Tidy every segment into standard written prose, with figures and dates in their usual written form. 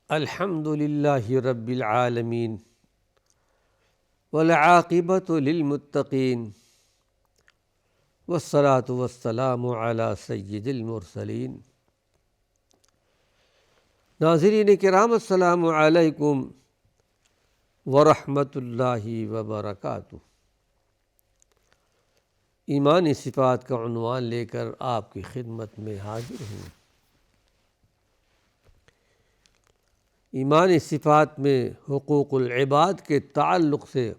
الحمد للہ رب العالمین والعاقبۃ للمتقین والصلاة والسلام علی سید المرسلین۔ ناظرین کرام، السلام علیکم ورحمۃ اللہ وبرکاتہ۔ ایمانی صفات کا عنوان لے کر آپ کی خدمت میں حاضر ہوں۔ ایمانی صفات میں حقوق العباد کے تعلق سے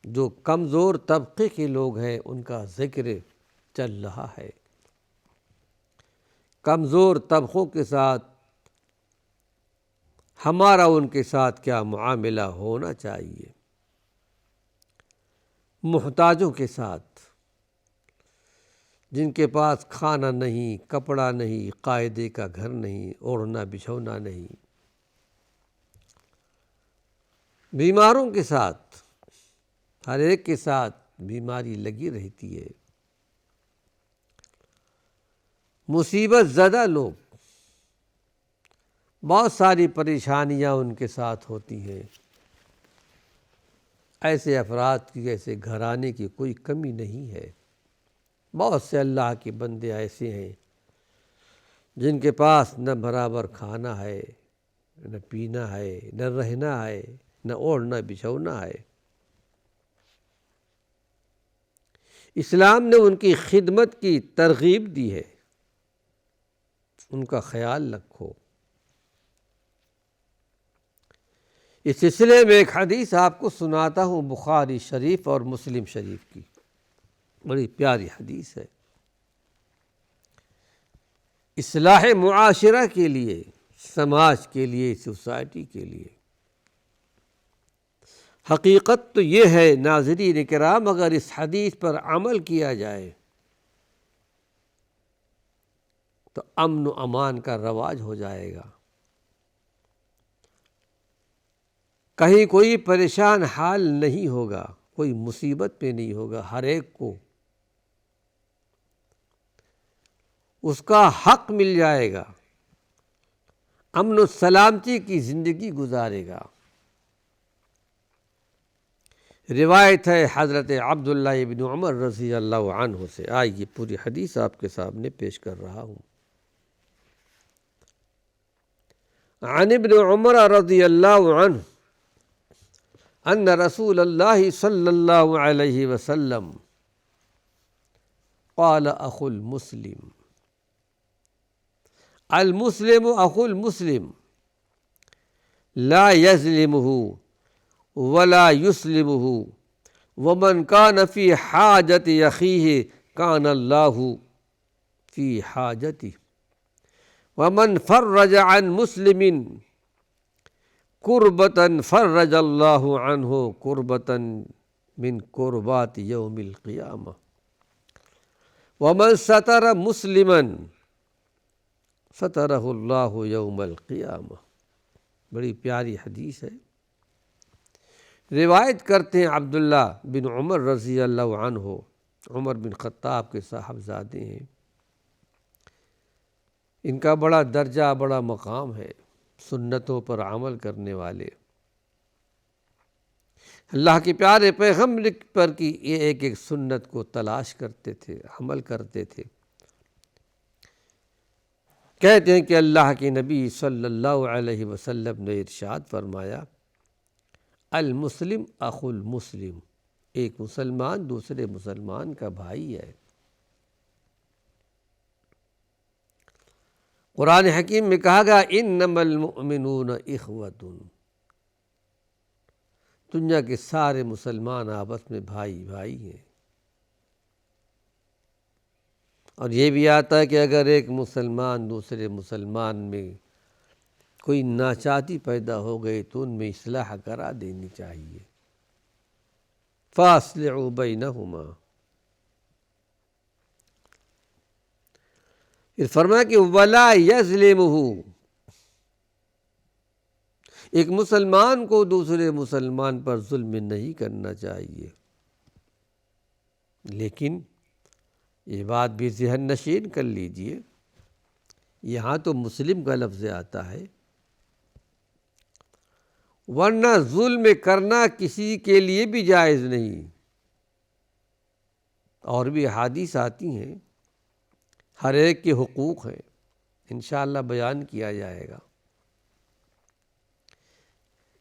جو کمزور طبقے کے لوگ ہیں ان کا ذکر چل رہا ہے۔ کمزور طبقوں کے ساتھ ہمارا ان کے ساتھ کیا معاملہ ہونا چاہیے؟ محتاجوں کے ساتھ، جن کے پاس کھانا نہیں، کپڑا نہیں، قاعدے کا گھر نہیں، اوڑھنا بچھونا نہیں، بیماروں کے ساتھ، ہر ایک کے ساتھ بیماری لگی رہتی ہے۔ مصیبت زدہ لوگ، بہت ساری پریشانیاں ان کے ساتھ ہوتی ہیں۔ ایسے افراد کی، ایسے گھرانے کی کوئی کمی نہیں ہے۔ بہت سے اللہ کے بندے ایسے ہیں جن کے پاس نہ برابر کھانا ہے، نہ پینا ہے، نہ رہنا ہے، نہ اوڑھنا بچھونا ہے۔ اسلام نے ان کی خدمت کی ترغیب دی ہے، ان کا خیال رکھو۔ اس سلسلے میں ایک حدیث آپ کو سناتا ہوں، بخاری شریف اور مسلم شریف کی، بڑی پیاری حدیث ہے۔ اصلاح معاشرہ کے لیے، سماج کے لیے، سوسائٹی کے لیے۔ حقیقت تو یہ ہے ناظرین کرام، اگر اس حدیث پر عمل کیا جائے تو امن و امان کا رواج ہو جائے گا۔ کہیں کوئی پریشان حال نہیں ہوگا، کوئی مصیبت پہ نہیں ہوگا، ہر ایک کو اس کا حق مل جائے گا، امن و سلامتی کی زندگی گزارے گا۔ روایت ہے حضرت عبداللہ ابن عمر رضی اللہ عنہ سے۔ آئیے پوری حدیث آپ کے سامنے پیش کر رہا ہوں۔ عن ابن عمر رضی اللہ عنہ ان رسول اللہ صلی اللہ علیہ وسلم قال اخو المسلم المسلم اخو المسلم لا يظلمه ولا يسلمه ومن كان في حاجة أخيه كان الله في حاجته ومن فرج عن مسلم كربة فرج الله عنه كربة من كربات يوم القيامة ومن ستر مسلما ستره الله يوم القيامة۔ بڑی پیاری حدیث ہے۔ روایت کرتے ہیں عبداللہ بن عمر رضی اللہ عنہ، عمر بن خطاب کے صاحبزادے ہیں۔ ان کا بڑا درجہ، بڑا مقام ہے، سنتوں پر عمل کرنے والے۔ اللہ کے پیارے پیغمبر پر کی یہ ایک ایک سنت کو تلاش کرتے تھے، عمل کرتے تھے۔ کہتے ہیں کہ اللہ کے نبی صلی اللہ علیہ وسلم نے ارشاد فرمایا، المسلم اخو المسلم، ایک مسلمان دوسرے مسلمان کا بھائی ہے۔ قرآن حکیم میں کہا گیا انما المؤمنون اخوۃ، دنیا کے سارے مسلمان آپس میں بھائی بھائی ہیں۔ اور یہ بھی آتا ہے کہ اگر ایک مسلمان دوسرے مسلمان میں کوئی ناچاتی پیدا ہو گئی تو ان میں اصلاح کرا دینی چاہیے۔ فاصلحوا بینہما، پھر فرمایا کہ ولا یظلمہ، ایک مسلمان کو دوسرے مسلمان پر ظلم نہیں کرنا چاہیے۔ لیکن یہ بات بھی ذہن نشین کر لیجئے، یہاں تو مسلم کا لفظ آتا ہے، ورنہ ظلم کرنا کسی کے لیے بھی جائز نہیں۔ اور بھی احادیث آتی ہیں، ہر ایک کے حقوق ہیں، انشاءاللہ بیان کیا جائے گا۔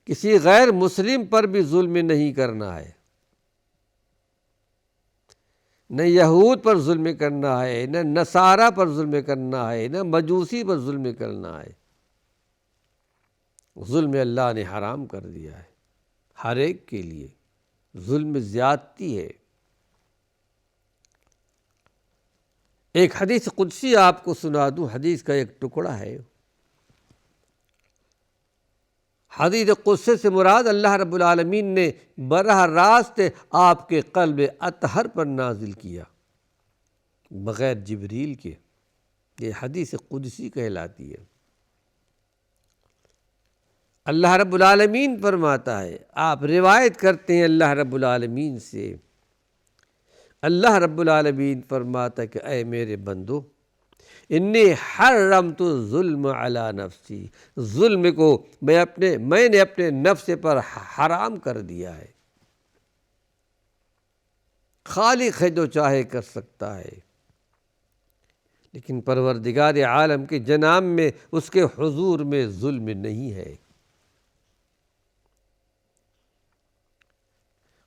کسی غیر مسلم پر بھی ظلم نہیں کرنا ہے، نہ یہود پر ظلم کرنا ہے، نہ نصارہ پر ظلم کرنا ہے، نہ مجوسی پر ظلم کرنا ہے۔ ظلم اللہ نے حرام کر دیا ہے ہر ایک کے لیے، ظلم زیادتی ہے۔ ایک حدیث قدسی آپ کو سنا دوں، حدیث کا ایک ٹکڑا ہے۔ حدیث قدسی سے مراد اللہ رب العالمین نے براہ راست آپ کے قلب اطہر پر نازل کیا، بغیر جبریل کے۔ یہ حدیث قدسی کہلاتی ہے۔ اللہ رب العالمین فرماتا ہے، آپ روایت کرتے ہیں اللہ رب العالمین سے، اللہ رب العالمین فرماتا ہے کہ اے میرے بندو، انی حرمت الظلم علی نفسی، ظلم کو میں نے اپنے نفس پر حرام کر دیا ہے۔ خالق ہے جو چاہے کر سکتا ہے، لیکن پروردگار عالم کے جناب میں، اس کے حضور میں ظلم نہیں ہے۔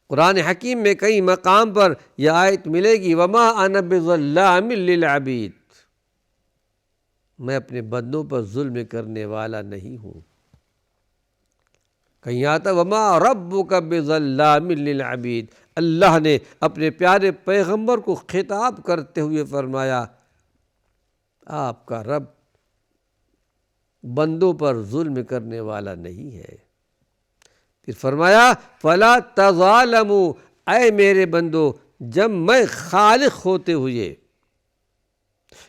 قرآن حکیم میں کئی مقام پر یہ آیت ملے گی، وما انا بظلام للعبید، میں اپنے بندوں پر ظلم کرنے والا نہیں ہوں۔ کہیں آتا وما ربک بظلام للعبید، اللہ نے اپنے پیارے پیغمبر کو خطاب کرتے ہوئے فرمایا، آپ کا رب بندوں پر ظلم کرنے والا نہیں ہے۔ پھر فرمایا فلا تظالموا، اے میرے بندو، جب میں خالق ہوتے ہوئے،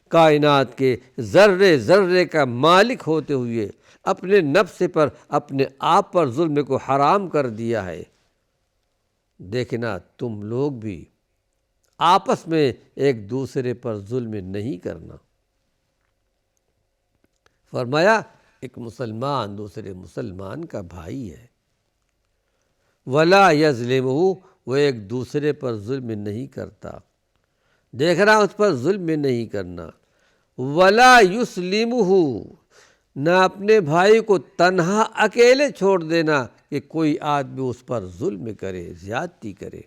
کائنات کے ذرے ذرے کا مالک ہوتے ہوئے، اپنے نفس پر، اپنے آپ پر ظلم کو حرام کر دیا ہے، دیکھنا تم لوگ بھی آپس میں ایک دوسرے پر ظلم نہیں کرنا۔ فرمایا ایک مسلمان دوسرے مسلمان کا بھائی ہے، ولا یظلمہ، وہ ایک دوسرے پر ظلم نہیں کرتا، دیکھنا اس پر ظلم نہیں کرنا۔ ولا یسلمہ، نہ اپنے بھائی کو تنہا اکیلے چھوڑ دینا کہ کوئی آدمی اس پر ظلم کرے، زیادتی کرے۔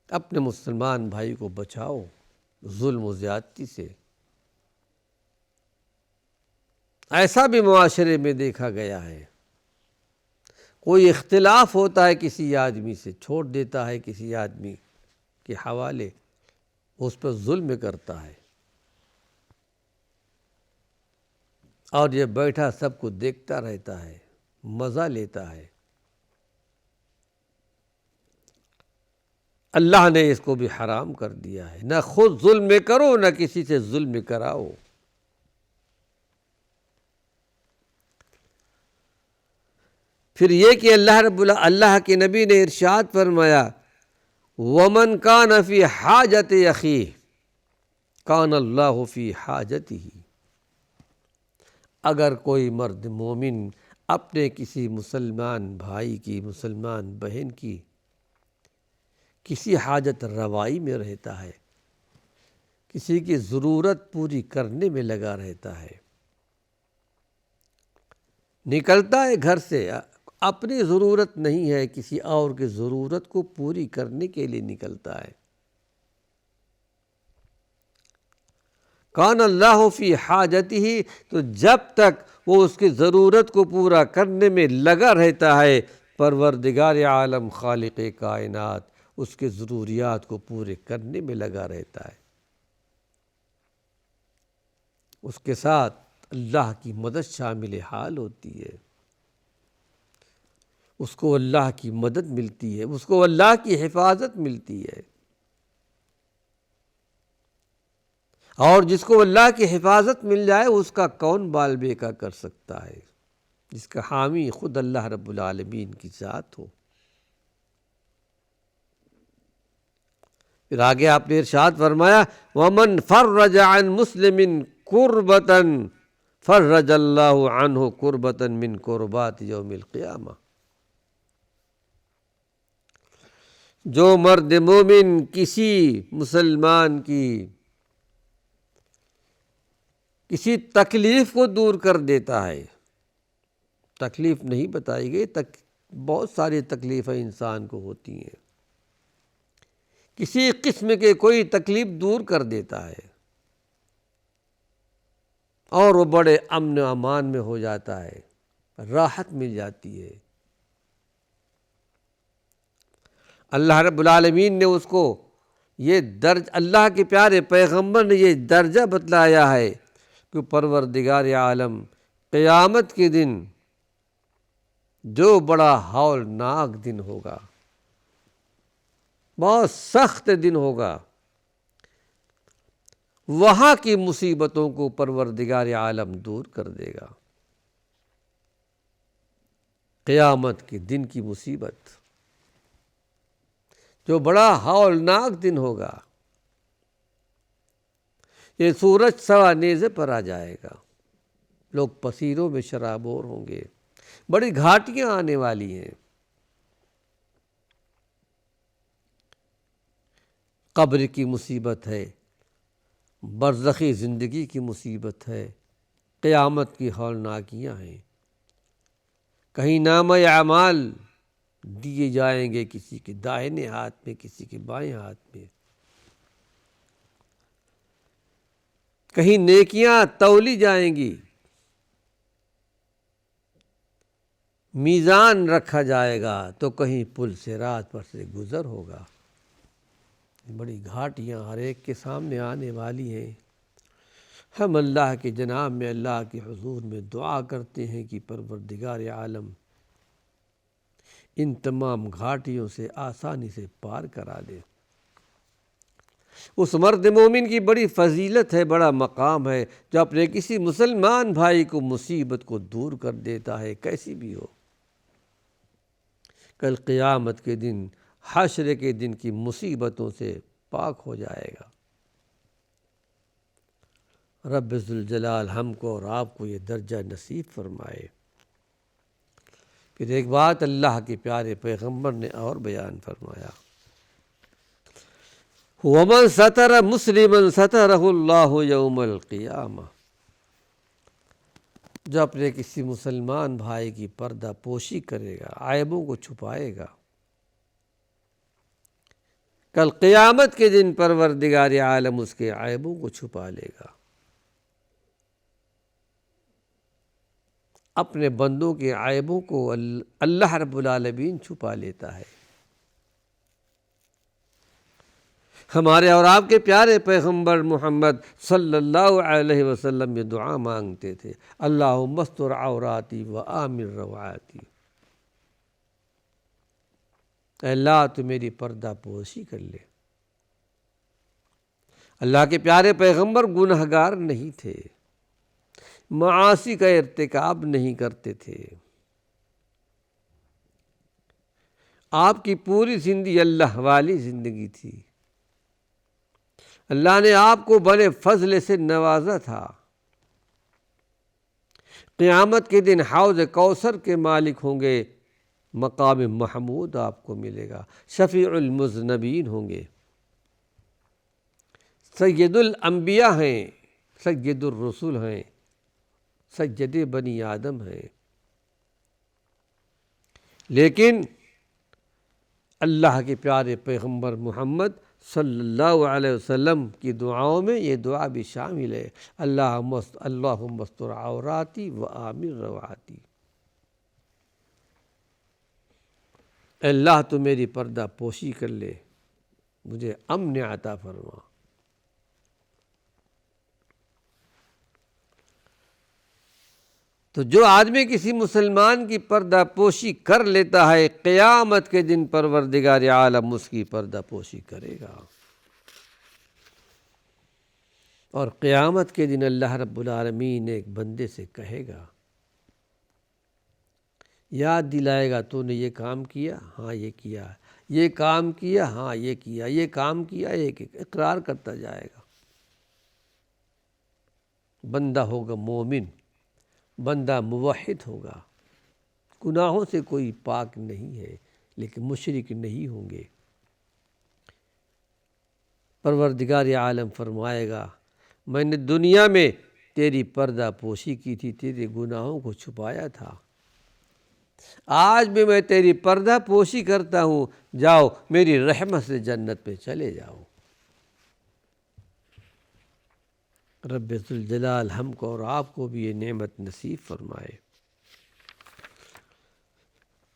اپنے مسلمان بھائی کو بچاؤ ظلم و زیادتی سے۔ ایسا بھی معاشرے میں دیکھا گیا ہے، کوئی اختلاف ہوتا ہے کسی آدمی سے، چھوڑ دیتا ہے کسی آدمی کے حوالے، اس پر ظلم کرتا ہے، اور یہ بیٹھا سب کو دیکھتا رہتا ہے، مزہ لیتا ہے۔ اللہ نے اس کو بھی حرام کر دیا ہے، نہ خود ظلم کرو نہ کسی سے ظلم کراؤ۔ پھر یہ کہ اللہ کے نبی نے ارشاد فرمایا، وَمَنْ كَانَ فِي حَاجَةِ أَخِيهِ كَانَ اللَّهُ فِي حَاجَتِهِ، اگر کوئی مرد مومن اپنے کسی مسلمان بھائی کی، مسلمان بہن کی کسی حاجت روائی میں رہتا ہے، کسی کی ضرورت پوری کرنے میں لگا رہتا ہے، نکلتا ہے گھر سے، اپنی ضرورت نہیں ہے، کسی اور کی ضرورت کو پوری کرنے کے لیے نکلتا ہے، کان اللہ فی حاجتہ، تو جب تک وہ اس کی ضرورت کو پورا کرنے میں لگا رہتا ہے، پروردگار عالم خالق کائنات اس کے ضروریات کو پورے کرنے میں لگا رہتا ہے۔ اس کے ساتھ اللہ کی مدد شامل حال ہوتی ہے، اس کو اللہ کی مدد ملتی ہے، اس کو اللہ کی حفاظت ملتی ہے۔ اور جس کو اللہ کی حفاظت مل جائے اس کا کون بال بیکا کر سکتا ہے، جس کا حامی خود اللہ رب العالمین کی ذات ہو۔ پھر آگے آپ نے ارشاد فرمایا، وَمَنْ فَرَّجَ عَنْ مُسْلِمٍ كُرْبَةً فرج اللہ عنہ کربۃ من کربات یوم القیامہ۔ جو مرد مومن کسی مسلمان کی کسی تکلیف کو دور کر دیتا ہے، تکلیف نہیں بتائی گئی، بہت ساری تکلیفیں انسان کو ہوتی ہیں، کسی قسم کے کوئی تکلیف دور کر دیتا ہے اور وہ بڑے امن و امان میں ہو جاتا ہے، راحت مل جاتی ہے۔ اللہ رب العالمین نے اس کو یہ اللہ کے پیارے پیغمبر نے یہ درجہ بتلایا ہے کہ پروردگار عالم قیامت کے دن جو بڑا ہولناک دن ہوگا، بہت سخت دن ہوگا، وہاں کی مصیبتوں کو پروردگار عالم دور کر دے گا۔ قیامت کے دن کی مصیبت جو بڑا ہولناک دن ہوگا، یہ سورج سوا نیزے پر آ جائے گا، لوگ پسینوں میں شرابور ہوں گے، بڑی گھاٹیاں آنے والی ہیں، قبر کی مصیبت ہے، برزخی زندگی کی مصیبت ہے، قیامت کی ہولناکیاں ہیں۔ کہیں نامہ اعمال دیے جائیں گے، کسی کے دائیں ہاتھ میں، کسی کے بائیں ہاتھ میں، کہیں نیکیاں تولی جائیں گی، میزان رکھا جائے گا، تو کہیں پل صراط پر سے گزر ہوگا۔ بڑی گھاٹیاں ہر ایک کے سامنے آنے والی ہیں۔ ہم اللہ کے جناب میں، اللہ کے حضور میں دعا کرتے ہیں کہ پروردگار عالم ان تمام گھاٹیوں سے آسانی سے پار کرا دے۔ اس مرد مومن کی بڑی فضیلت ہے، بڑا مقام ہے، جو اپنے کسی مسلمان بھائی کو مصیبت کو دور کر دیتا ہے، کیسی بھی ہو۔ کل قیامت کے دن، حشر کے دن کی مصیبتوں سے پاک ہو جائے گا۔ رب ذوالجلال ہم کو اور آپ کو یہ درجہ نصیب فرمائے۔ پھر ایک بات اللہ کے پیارے پیغمبر نے اور بیان فرمایا، وَمَنْ سَتَرَ مُسْلِمًا سَتَرَهُ اللَّهُ يَوْمَ الْقِيَامَةِ۔ جو اپنے کسی مسلمان بھائی کی پردہ پوشی کرے گا، عیبوں کو چھپائے گا، کل قیامت کے دن پروردگار عالم اس کے عیبوں کو چھپا لے گا۔ اپنے بندوں کے عیبوں کو اللہ رب العالمین چھپا لیتا ہے۔ ہمارے اور آپ کے پیارے پیغمبر محمد صلی اللہ علیہ وسلم یہ دعا مانگتے تھے، اللہم استر عوراتی وآمن روعاتی۔ اے اللہ تو میری پردہ پوشی کر لے۔ اللہ کے پیارے پیغمبر گنہگار نہیں تھے، معاصی کا ارتکاب نہیں کرتے تھے، آپ کی پوری زندگی اللہ والی زندگی تھی۔ اللہ نے آپ کو بڑے فضل سے نوازا تھا۔ قیامت کے دن حوض کوثر کے مالک ہوں گے، مقام محمود آپ کو ملے گا، شفیع المذنبین ہوں گے، سید الانبیاء ہیں، سید الرسول ہیں، سید بنی آدم ہیں۔ لیکن اللہ کے پیارے پیغمبر محمد صلی اللہ علیہ وسلم کی دعاؤں میں یہ دعا بھی شامل ہے، اللہم استر عوراتی وآمن روعاتی۔ اے اللہ تو میری پردہ پوشی کر لے، مجھے امن عطا فرما۔ تو جو آدمی کسی مسلمان کی پردہ پوشی کر لیتا ہے، قیامت کے دن پروردگار عالم اس کی پردہ پوشی کرے گا، اور قیامت کے دن اللہ رب العالمین ایک بندے سے کہے گا، یاد دلائے گا، تو نے یہ کام کیا، ہاں یہ کیا، یہ کام کیا، ہاں یہ کیا، یہ کام کیا، ایک اقرار کرتا جائے گا۔ بندہ ہوگا مومن، بندہ موحد ہوگا، گناہوں سے کوئی پاک نہیں ہے لیکن مشرک نہیں ہوں گے۔ پروردگار عالم فرمائے گا میں نے دنیا میں تیری پردہ پوشی کی تھی، تیرے گناہوں کو چھپایا تھا، آج بھی میں تیری پردہ پوشی کرتا ہوں، جاؤ میری رحمت سے جنت میں چلے جاؤ۔ رب ذوالجلال ہم کو اور آپ کو بھی یہ نعمت نصیب فرمائے۔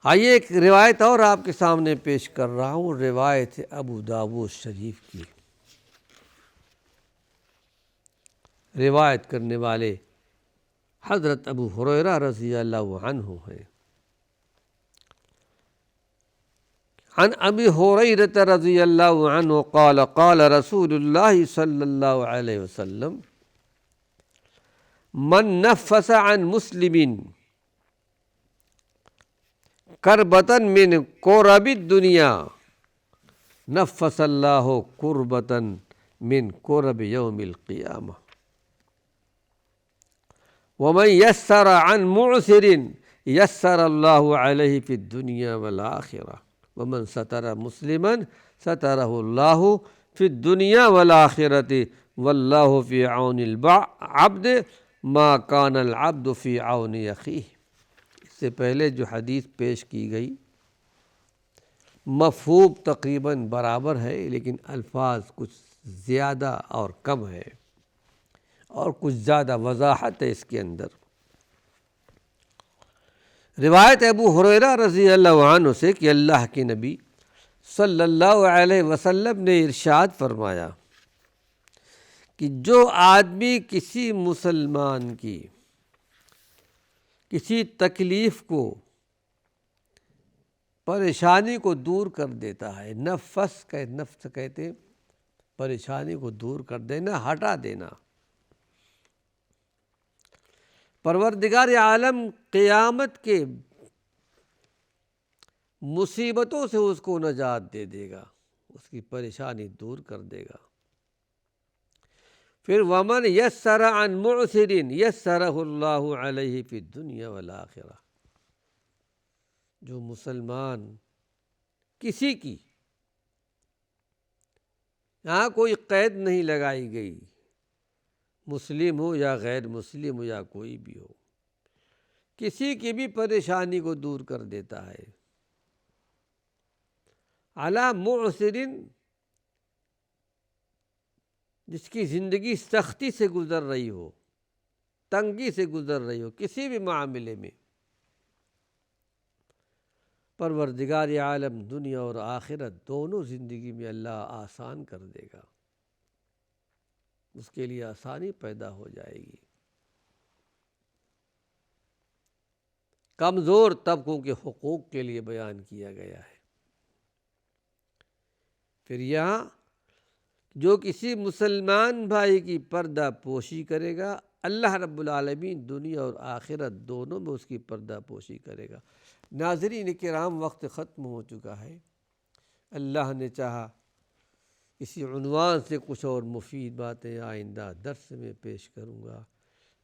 آئیے ایک روایت اور آپ کے سامنے پیش کر رہا ہوں، روایت ابو داؤد شریف کی۔ روایت کرنے والے حضرت ابو ہریرہ رضی اللہ عنہ ہیں۔ عن ابی ہریرہ رضی اللہ عنہ قال قال رسول اللہ صلی اللہ علیہ وسلم من نفس عن مسلم کربۃ من کرب الدنیا نفس اللہ کربۃ من کرب یوم القیامہ ومن یسر عن معسر یسر اللہ علیہ فی الدنیا والآخرہ ومن ستر مسلما سترہ اللہ فی الدنیا والآخرۃ واللہ فی عون العبد ما کان العبد فی عون اخیہ۔ اس سے پہلے جو حدیث پیش کی گئی مفہوم تقریباً برابر ہے، لیکن الفاظ کچھ زیادہ اور کم ہے اور کچھ زیادہ وضاحت ہے اس کے اندر۔ روایت ابو ہریرہ رضی اللہ عنہ سے کہ اللہ کے نبی صلی اللہ علیہ وسلم نے ارشاد فرمایا کہ جو آدمی کسی مسلمان کی کسی تکلیف کو، پریشانی کو دور کر دیتا ہے، نفس کہتے ہیں پریشانی کو دور کر دینا، ہٹا دینا، پروردگار عالم قیامت کے مصیبتوں سے اس کو نجات دے دے گا، اس کی پریشانی دور کر دے گا۔ پھر ومن یسر عن معسر یسرہ اللہ علیہ فی الدنیا والآخرہ، جو مسلمان کسی کی، یہاں کوئی قید نہیں لگائی گئی، مسلم ہو یا غیر مسلم ہو یا کوئی بھی ہو، کسی کی بھی پریشانی کو دور کر دیتا ہے۔ علی معسر، جس کی زندگی سختی سے گزر رہی ہو، تنگی سے گزر رہی ہو، کسی بھی معاملے میں، پروردگار عالم دنیا اور آخرت دونوں زندگی میں اللہ آسان کر دے گا، اس کے لیے آسانی پیدا ہو جائے گی۔ کمزور طبقوں کے حقوق کے لیے بیان کیا گیا ہے۔ پھر یہاں جو کسی مسلمان بھائی کی پردہ پوشی کرے گا، اللہ رب العالمین دنیا اور آخرت دونوں میں اس کی پردہ پوشی کرے گا۔ ناظرین کرام، وقت ختم ہو چکا ہے، اللہ نے چاہا اسی عنوان سے کچھ اور مفید باتیں آئندہ درس میں پیش کروں گا۔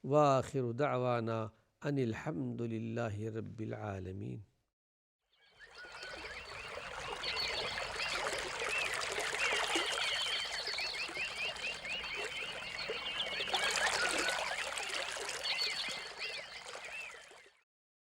وآخر دعوانا ان الحمد للہ رب العالمین۔